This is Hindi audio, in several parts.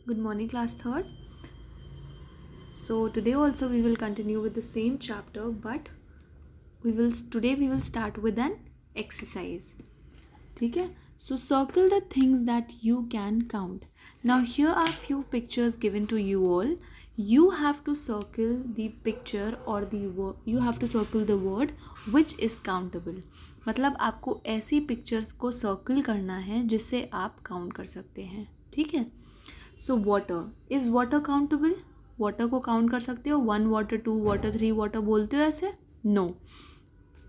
Good morning, class third. So today also we will continue with the same chapter, but today we will start with an exercise. ठीक है? So circle the things that you can count. Now here are few pictures given to you all. You have to circle the picture or you have to circle the word which is countable. मतलब आपको ऐसी पिक्चर्स को सर्कल करना है जिससे आप काउंट कर सकते हैं. ठीक है? So water is water countable. Water को काउंट कर सकते हो. 1 वाटर, 2 वाटर, 3 वाटर बोलते हो ऐसे? No.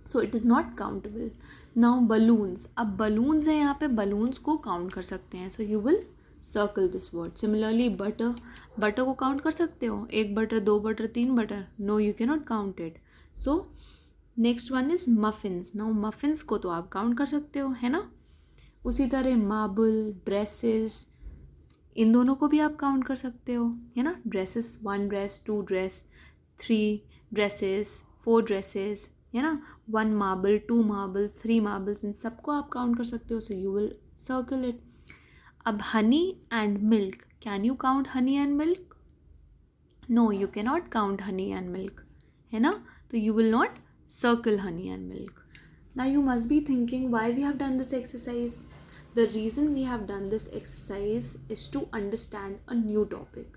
So it is not countable. Now balloons. अब बलून्स है यहाँ पे, बलून्स को काउंट कर सकते हैं. So you will circle this word. Similarly butter. Butter को काउंट कर सकते हो. 1 butter, 2 butter, 3 butter? No, you can not count it. So next one is muffins. Now muffins को तो आप काउंट कर सकते हो, है ना. उसी तरह मार्बल, ड्रेसेस, इन दोनों को भी आप काउंट कर सकते हो, है ना. Dresses, 1 dress, 2 dress, 3 dresses, 4 dresses, है ना. 1 मार्बल, 2 मार्बल, 3 मार्बल्स, इन सबको आप काउंट कर सकते हो. So you will circle it. अब honey and milk. Can you count honey and milk? No, you can not count honey and milk, है ना. तो you will not circle honey and milk. Now you must be thinking why we have done this exercise. The reason we have done this exercise is to understand a new topic.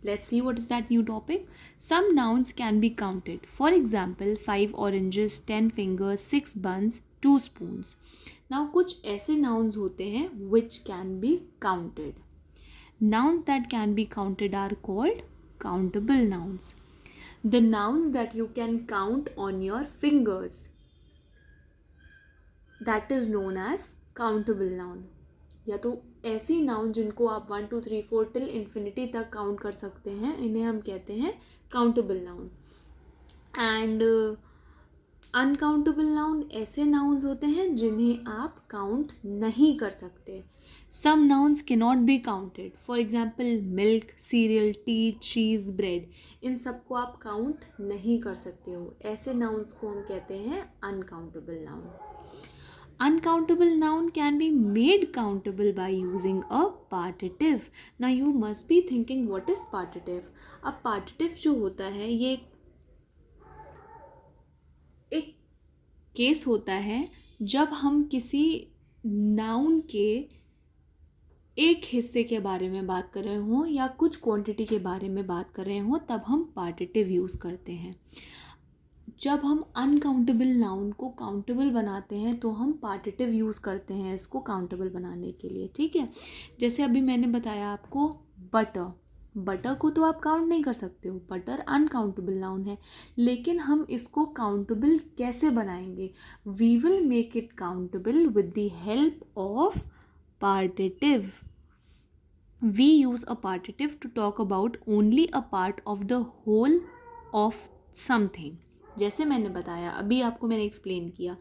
Let's see what is that new topic. Some nouns can be counted. For example, 5 oranges, 10 fingers, 6 buns, 2 spoons. Now कुछ ऐसे nouns होते हैं which can be counted. Nouns that can be counted are called countable nouns. The nouns that you can count on your fingers, that is known as countable noun. या तो ऐसी नाउन जिनको आप 1 2 3 4 टिल इन्फिनिटी तक काउंट कर सकते हैं, इन्हें हम कहते हैं countable noun. And uncountable noun ऐसे नाउन्स होते हैं जिन्हें आप काउंट नहीं कर सकते. Some nouns can not be counted. For example milk, cereal, tea, cheese, bread, इन सबको आप काउंट नहीं कर सकते हो. ऐसे नाउन्स को हम कहते हैं uncountable noun. Uncountable noun can be made countable by using a partitive. Now you must be thinking what is partitive. अब partitive जो होता है ये एक केस होता है जब हम किसी नाउन के एक हिस्से के बारे में बात कर रहे हों या कुछ क्वांटिटी के बारे में बात कर रहे हों, तब हम पार्टिटिव यूज़ करते हैं. जब हम अनकाउंटेबल नाउन को काउंटेबल बनाते हैं तो हम पार्टिटिव यूज़ करते हैं इसको काउंटेबल बनाने के लिए. ठीक है. जैसे अभी मैंने बताया आपको बटर. बटर को तो आप काउंट नहीं कर सकते हो. बटर अनकाउंटेबल नाउन है. लेकिन हम इसको काउंटेबल कैसे बनाएंगे? We will make it countable with the help of partitive. We use a partitive to talk about only a part of the whole of something. जैसे मैंने बताया, अभी आपको मैंने एक्सप्लेन किया,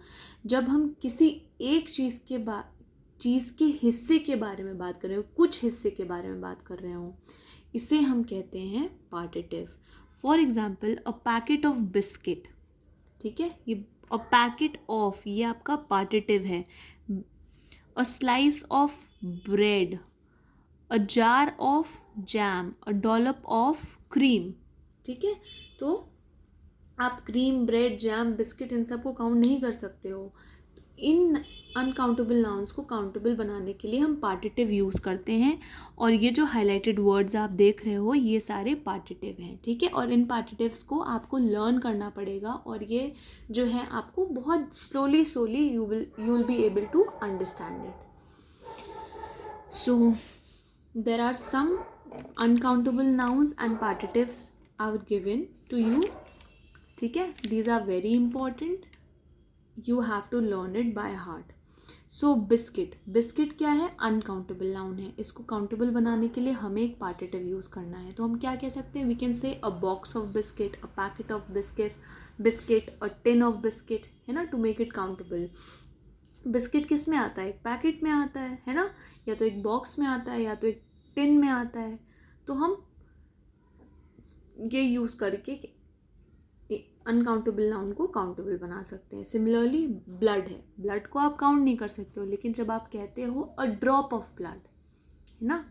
जब हम किसी एक चीज़ के हिस्से के बारे में बात कर रहे हो, कुछ हिस्से के बारे में बात कर रहे हो, इसे हम कहते हैं partitive. For example a packet of biscuit. ठीक है. ये अ पैकेट ऑफ, ये आपका पार्टिटिव है. A slice of bread, a jar of jam, a dollop of cream. ठीक है. तो आप क्रीम, ब्रेड, जैम, बिस्किट इन सब को काउंट नहीं कर सकते हो. इन अनकाउंटेबल नाउन्स को काउंटेबल बनाने के लिए हम पार्टिटिव यूज़ करते हैं. और ये जो हाईलाइटेड वर्ड्स आप देख रहे हो ये सारे पार्टिटिव हैं. ठीक है. और इन पार्टिटिव्स को आपको लर्न करना पड़ेगा और ये जो है आपको बहुत slowly you will be able to understand it. So there are some uncountable nouns and partitives are given to you. ठीक है. These are very important. You have to learn it by heart. So biscuit. Biscuit क्या है? अनकाउंटेबल नाउन है. इसको काउंटेबल बनाने के लिए हमें एक पार्टिटिव यूज़ करना है. तो हम क्या कह सकते हैं? We can say a box of biscuit, a packet of biscuit, a tin of biscuit, है ना, to make it countable. Biscuit किस में आता है? एक पैकेट में आता है ना, या तो एक बॉक्स में आता है या तो एक टिन में आता है. तो हम ये यूज़ करके अनकाउंटेबल नाउन को काउंटेबल बना सकते हैं. सिमिलरली ब्लड है. ब्लड को आप काउंट नहीं कर सकते हो, लेकिन जब आप कहते हो अ ड्रॉप ऑफ ब्लड, है ना,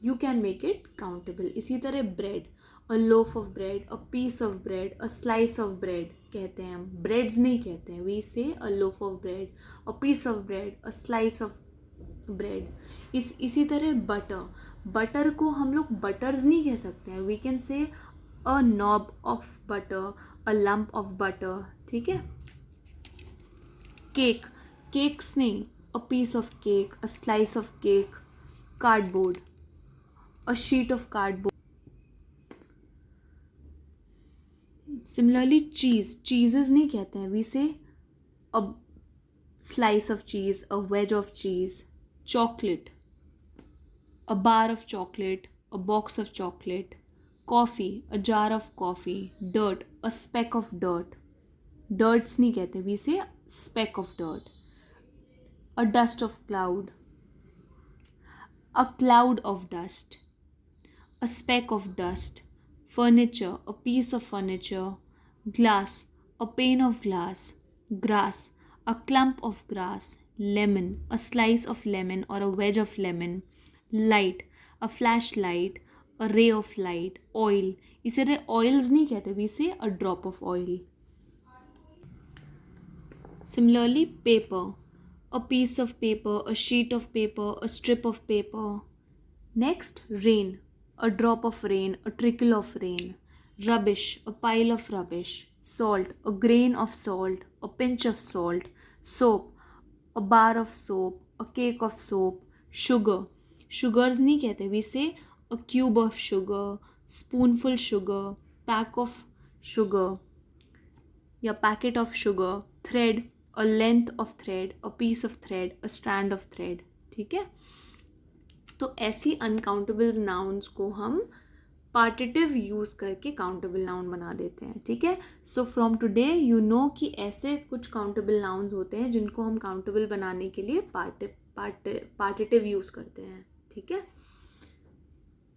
you can make it countable. इसी तरह bread, a loaf of bread, a piece of bread, a slice of bread कहते हैं हम, breads नहीं कहते हैं. We say a loaf of bread, a piece of bread, a slice of bread. इसी तरह butter को हम लोग butters नहीं कह सकते हैं. We can say a knob of butter, a lump of butter. ठीक है. cakes नहीं, a piece of cake, a slice of cake. Cardboard, a sheet of cardboard. Similarly, cheeses नहीं कहते हैं. We say a slice of cheese, a wedge of cheese. Chocolate, a bar of chocolate, a box of chocolate. Coffee, a jar of coffee. Dirt, a speck of dirt. Dirts नहीं कहते. We say speck of dirt. A dust of cloud, a cloud of dust. A speck of dust. Furniture, a piece of furniture. Glass, a pane of glass. Grass, a clump of grass. Lemon, a slice of lemon or a wedge of lemon. Light, a flashlight, a ray of light. Oil, इसे oils नहीं कहते. We say a drop of oil. Similarly, paper, a piece of paper, a sheet of paper, a strip of paper. Next, rain, a drop of rain, a trickle of rain. Rubbish, a pile of rubbish. Salt, a grain of salt, a pinch of salt. Soap, a bar of soap, a cake of soap. Sugar, sugars नहीं कहते. We say a cube of sugar, spoonful sugar, pack of sugar या packet of sugar. Thread, a length of thread, a piece of thread, a strand of thread. ठीक है. तो ऐसी अनकाउंटेबल नाउन्स को हम पार्टिटिव यूज़ करके काउंटेबल नाउन बना देते हैं. ठीक है. So from today you know कि ऐसे कुछ काउंटेबल नाउन्स होते हैं जिनको हम काउंटेबल बनाने के लिए पार्टिटिव यूज़ करते हैं. ठीक है.